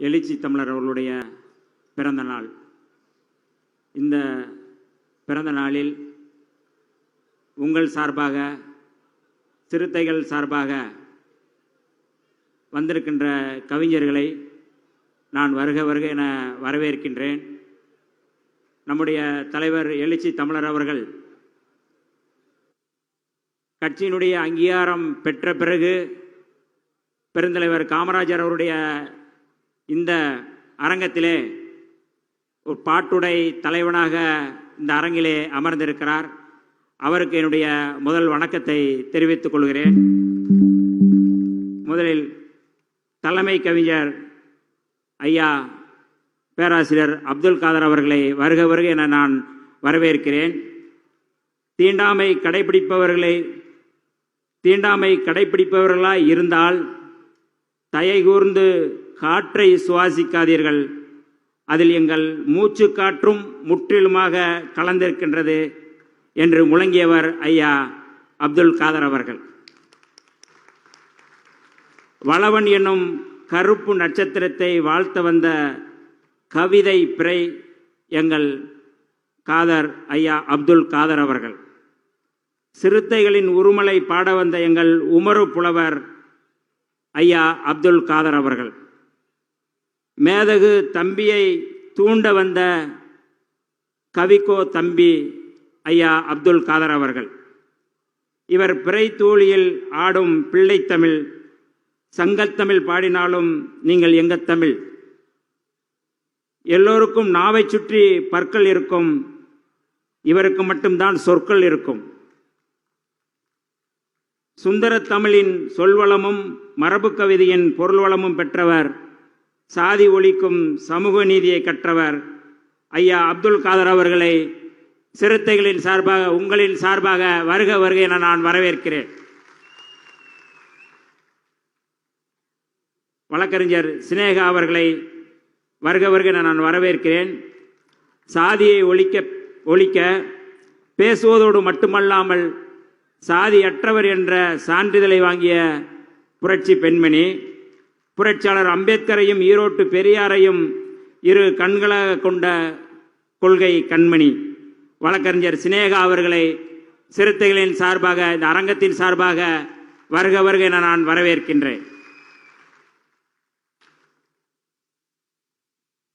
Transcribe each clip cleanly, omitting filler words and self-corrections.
எழுச்சி தமிழர் அவர்களுடைய பிறந்த நாள். இந்த பிறந்த நாளில் உங்கள் சார்பாக, சிறுத்தைகள் சார்பாக வந்திருக்கின்ற கவிஞர்களை நான் வருக வருக என வரவேற்கின்றேன். நம்முடைய தலைவர் எழுச்சி தமிழர் அவர்கள் கட்சியினுடைய அங்கீகாரம் பெற்ற பிறகு பெருந்தலைவர் காமராஜர் அவருடைய இந்த அரங்கத்திலே ஒரு பாட்டுடை தலைவனாக இந்த அரங்கிலே அமர்ந்திருக்கிறார். அவருக்கு என்னுடைய முதல் வணக்கத்தை தெரிவித்துக் கொள்கிறேன். முதலில் தலைமை கவிஞர் ஐயா பேராசிரியர் அப்துல் காதர் அவர்களை வருக வருக என நான் வரவேற்கிறேன். தீண்டாமை கடைபிடிப்பவர்களாய் இருந்தால் தயை கூர்ந்து காற்றை சுவாசிக்காதீர்கள், அதில் எங்கள் மூச்சு காற்றும் முற்றிலுமாக கலந்திருக்கின்றது என்று முழங்கியவர் ஐயா அப்துல் காதர் அவர்கள். வளவன் என்னும் கருப்பு நட்சத்திரத்தை வாழ்த்த வந்த கவிதை பிறை எங்கள் காதர் ஐயா அப்துல் காதர் அவர்கள். சிறுத்தைகளின் உருமலை பாட வந்த எங்கள் உமரு புலவர் ஐயா அப்துல் காதர் அவர்கள். மேதகு தம்பியை தூண்ட வந்த கவிக்கோ தம்பி ஐயா அப்துல் காதர் அவர்கள். இவர் பிறை தூளியில் ஆடும் பிள்ளைத்தமிழ், சங்கத்தமிழ் பாடினாலும் நீங்கள் எங்கத்தமிழ். எல்லோருக்கும் நாவை சுற்றி பற்கள் இருக்கும், இவருக்கு மட்டும்தான் சொற்கள் இருக்கும். சுந்தர தமிழின் சொல்வளமும் மரபு கவிதையின் பொருள்வளமும் பெற்றவர், சாதி ஒழிக்கும் சமூக நீதியை கற்றவர் ஐயா அப்துல் காதர் அவர்களை சிறுத்தைகளின் சார்பாக, உங்களின் சார்பாக வருக வருக என நான் வரவேற்கிறேன். வழக்கறிஞர் சினேகா அவர்களை வருக வருக என நான் வரவேற்கிறேன். சாதியை ஒழிக்க பேசுவதோடு மட்டுமல்லாமல் சாதியற்றவர் என்ற சான்றிதழை வாங்கிய புரட்சி பெண்மணி, புரட்சியாளர் அம்பேத்கரையும் ஈரோட்டு பெரியாரையும் இரு கண்களாக கொண்ட கொள்கை கண்மணி வழக்கறிஞர் சினேகா அவர்களை சிறுத்தைகளின் சார்பாக, இந்த அரங்கத்தின் சார்பாக வருக வருக என நான் வரவேற்கின்றேன்.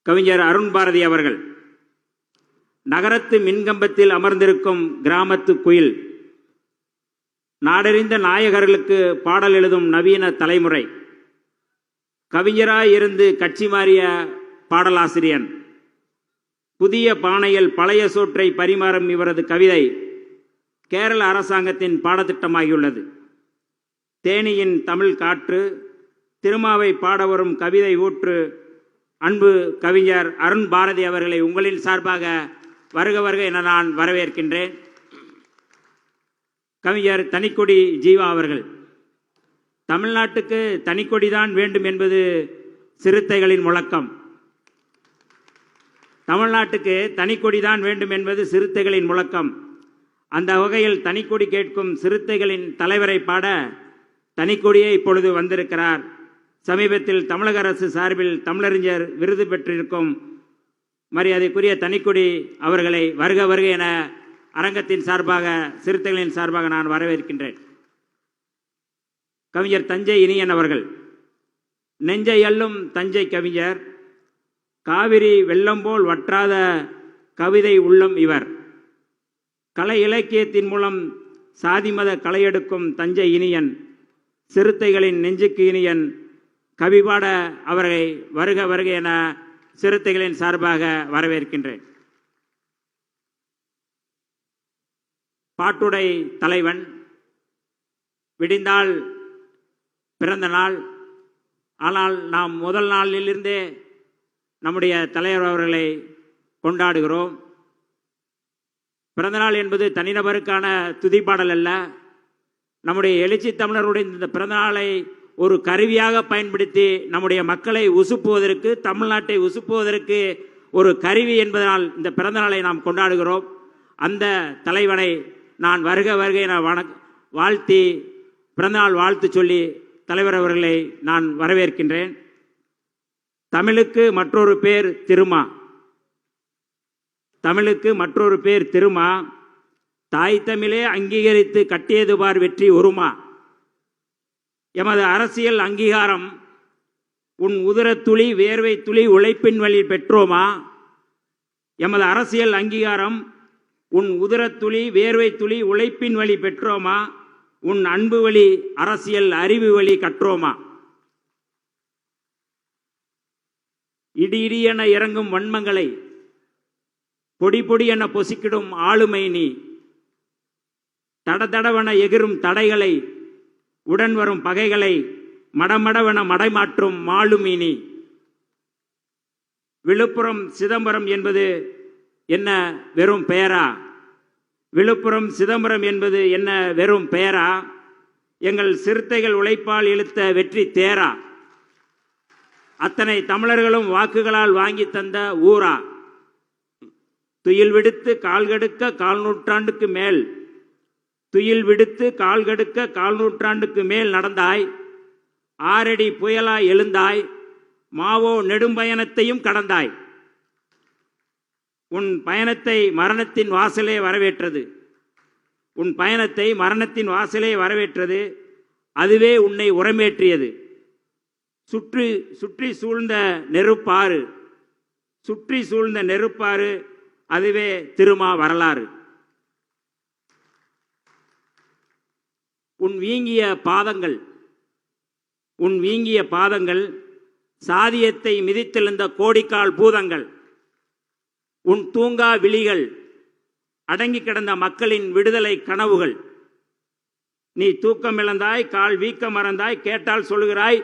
கவிஞர் அருண் பாரதி அவர்கள் நகரத்து மின்கம்பத்தில் அமர்ந்திருக்கும் கிராமத்து குயில், நாடறிந்த நாயகர்களுக்கு பாடல் எழுதும் நவீன தலைமுறை, கவிஞராய் இருந்து கட்சி மாறிய பாடலாசிரியன், புதிய பானையில் பழைய சோற்றை பரிமாறும் இவரது கவிதை கேரள அரசாங்கத்தின் பாடத்திட்டமாகியுள்ளது. தேனியின் தமிழ் காற்று, திருமாவை பாட வரும் கவிதை ஊற்று அன்பு கவிஞர் அருண் பாரதி அவர்களை உங்களின் சார்பாக வருக வருக என நான் வரவேற்கின்றேன். கவிஞர் தனிக்கொடி ஜீவா அவர்கள், தமிழ்நாட்டுக்கு தனிக்கொடிதான் வேண்டும் என்பது சிறுத்தைகளின் முழக்கம். தமிழ்நாட்டுக்கு தனிக்கொடிதான் வேண்டும் என்பது சிறுத்தைகளின் முழக்கம். அந்த வகையில் தனிக்கொடி கேட்கும் சிறுத்தைகளின் தலைவரை பாட தனிக்கொடியே இப்பொழுது வந்திருக்கிறார். சமீபத்தில் தமிழக அரசு சார்பில் தமிழறிஞர் விருது பெற்றிருக்கும் மரியாதைக்குரிய தனிக்கொடி அவர்களை வருக வருக என அரங்கத்தின் சார்பாக, சிறுத்தைகளின் சார்பாக நான் வரவேற்கின்றேன். கவிஞர் தஞ்சை இனியன் அவர்கள், நெஞ்சை அள்ளும் தஞ்சை கவிஞர், காவிரி வெள்ளம் போல் வற்றாத கவிதை உள்ளம் இவர், கலை இலக்கியத்தின் மூலம் சாதி மத களையெடுக்கும் தஞ்சை இனியன், சிறுத்தைகளின் நெஞ்சுக்கு இனியன், கவிபாட அவரை வருக வருக என சிறுத்தைகளின் சார்பாக வரவேற்கின்றேன். பாட்டுடை தலைவன், விடிந்தால் பிறந்த நாள், ஆனால் நாம் முதல் நாளிலிருந்தே நம்முடைய தலைவர் அவர்களை கொண்டாடுகிறோம். பிறந்தநாள் என்பது தனிநபருக்கான துதிப்பாடல் அல்ல. நம்முடைய எழுச்சி தமிழருடைய இந்த பிறந்தநாளை ஒரு கருவியாக பயன்படுத்தி நம்முடைய மக்களை உசுப்புவதற்கு, தமிழ்நாட்டை உசுப்புவதற்கு ஒரு கருவி என்பதனால் இந்த பிறந்தநாளை நாம் கொண்டாடுகிறோம். அந்த தலைவனை நான் வருக வருக என வாழ்த்தி, பிறந்தநாள் வாழ்த்து சொல்லி தலைவர் அவர்களை நான் வரவேற்கின்றேன். தமிழுக்கு மற்றொரு பேர் திருமா. தமிழுக்கு மற்றொரு பேர் திருமா. தாய் தமிழே அங்கீகரித்து கட்டியது பார் வெற்றி ஒருமா. எமது அரசியல் அங்கீகாரம் உன் உதிரத்துளி வேர்வை துளி உழைப்பின் வழி பெற்றோமா. எமது அரசியல் அங்கீகாரம் உன் உதிரத்துளி வேர்வை துளி உழைப்பின் வழி பெற்றோமா. உன் அன்பு வழி அரசியல் அறிவு வழி கற்றோமா. இடி இடி என இறங்கும் வன்மங்களை பொடி பொடி என பொசிக்கிடும் ஆளுமை நீ. தடதடவென எகிரும் தடைகளை உடன் வரும் பகைகளை மடமடவென மடைமாற்றும் மாலுமீனி. விழுப்புரம் சிதம்பரம் என்பது என்ன வெறும் பெயரா. விழுப்புரம் சிதம்பரம் என்பது என்ன வெறும் பெயரா. எங்கள் சிறுத்தைகள் உழைப்பால் இழுத்த வெற்றி தேரா. அத்தனை தமிழர்களும் வாக்குகளால் வாங்கி தந்த ஊரா. துயில் விடுத்து கால்கடுக்க கால் நூற்றாண்டுக்கு மேல் துயில் விடுத்து கால்கடுக்க கால் நூற்றாண்டுக்கு மேல் நடந்தாய். ஆரடி புயலாய் எழுந்தாய். மாவோ நெடும்பயணத்தையும் கடந்தாய். உன் பயணத்தை மரணத்தின் வாசலே வரவேற்றது. உன் பயணத்தை மரணத்தின் வாசலே வரவேற்றது. அதுவே உன்னை உரமேற்றியது. சுற்றி சுற்றி சூழ்ந்த நெருப்பாறு. சுற்றி சூழ்ந்த நெருப்பாறு. அதுவே திருமா வரலாறு. உன் வீங்கிய பாதங்கள் உன் வீங்கிய பாதங்கள் சாதியத்தை மிதித்தெழுந்த கோடிக்கால் பூதங்கள். உன் தூங்கா விழிகள் அடங்கி கிடந்த மக்களின் விடுதலை கனவுகள். நீ தூக்கம் இழந்தாய், கால் வீக்கம் மறந்தாய், கேட்டால் சொல்கிறாய்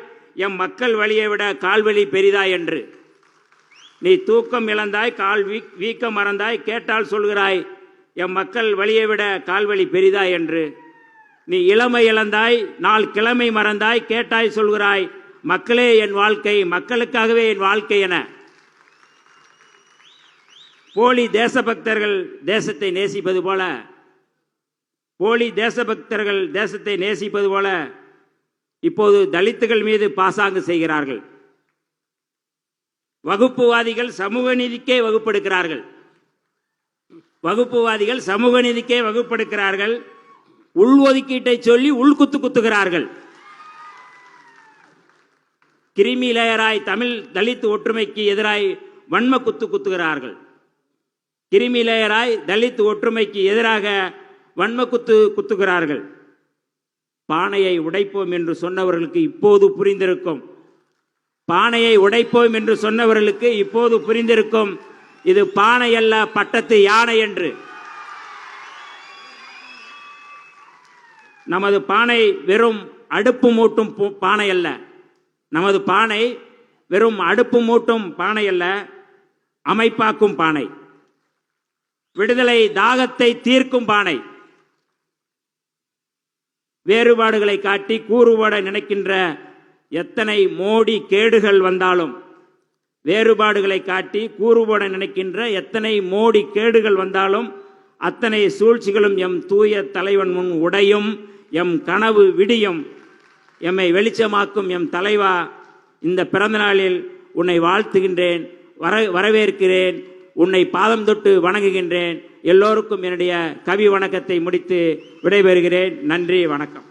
எம் மக்கள் வழியை விட கால்வழி பெரிதாய் என்று. நீ தூக்கம் இழந்தாய், கால் வீக்கம் மறந்தாய், கேட்டால் சொல்கிறாய் எம் மக்கள் வழியை விட கால்வழி பெரிதாய் என்று. நீ இளமை இழந்தாய், நாள் கிழமை மறந்தாய், கேட்டாய் சொல்கிறாய் மக்களே என் வாழ்க்கை, மக்களுக்காகவே என் வாழ்க்கை என. போலி தேசபக்தர்கள் தேசத்தை நேசிப்பது போல போலி தேசபக்தர்கள் தேசத்தை நேசிப்பது போல இப்போது தலித்துகள் மீது பாசாங்கு செய்கிறார்கள். வகுப்புவாதிகள் சமூக நீதிக்கே வகுப்பெடுக்கிறார்கள். வகுப்புவாதிகள் சமூக நீதிக்கே வகுப்பெடுக்கிறார்கள். உள்ஒதுக்கீட்டை சொல்லி உள்குத்து குத்துகிறார்கள். கிரிமி லேயராய் தமிழ் தலித் ஒற்றுமைக்கு எதிராய் வன்ம குத்து குத்துகிறார்கள். கிரிமி லேயராய் தலித் ஒற்றுமைக்கு எதிராக வன்ம குத்து குத்துகிறார்கள். பானையை உடைப்போம் என்று சொன்னவர்களுக்கு இப்போது புரிந்திருக்கும். பானையை உடைப்போம் என்று சொன்னவர்களுக்கு இப்போது புரிந்திருக்கும் இது பானை அல்ல பட்டத்து யானை என்று. நமது பானை வெறும் அடுப்பு மூட்டும் பானை அல்ல. நமது பானை வெறும் அடுப்பு மூட்டும் பானை அல்ல, அமைப்பாக்கும் பானை. விடுதலை தாகத்தை தீர்க்கும் பானை. வேறுபாடுகளை காட்டி கூறுபட நினைக்கின்ற எத்தனை மோடி கேடுகள் வந்தாலும், வேறுபாடுகளை காட்டி கூறுபட நினைக்கின்ற எத்தனை மோடி கேடுகள் வந்தாலும் அத்தனை சூழ்ச்சிகளும் எம் தூய தலைவன் முன் உடையும். எம் கனவு விடியும். எம்மை வெளிச்சமாக்கும் எம் தலைவா, இந்த பிறந்த நாளில் உன்னை வாழ்த்துகின்றேன், வரவேற்கிறேன், உன்னை பாதம் தொட்டு வணங்குகின்றேன். எல்லோருக்கும் என்னுடைய கவி வணக்கத்தை முடித்து விடைபெறுகிறேன். நன்றி, வணக்கம்.